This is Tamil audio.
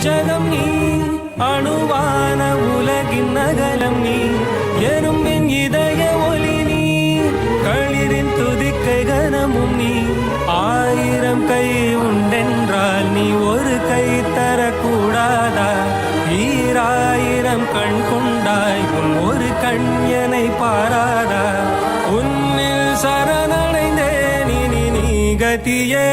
அச்சகம் நீ அணுவான உலகின் நகலம் நீ எறும்பின் இதய ஒளி நீ களிரின் துதிக்கை கனமும் நீ ஆயிரம் கை உண்டென்றால் நீ ஒரு கை தரக்கூடாதா ஈராயிரம் கண் கொண்டாய் உன் ஒரு கண்யனை பாராதா உன்னில் சரணடைந்தேன் இனி நீ கதியே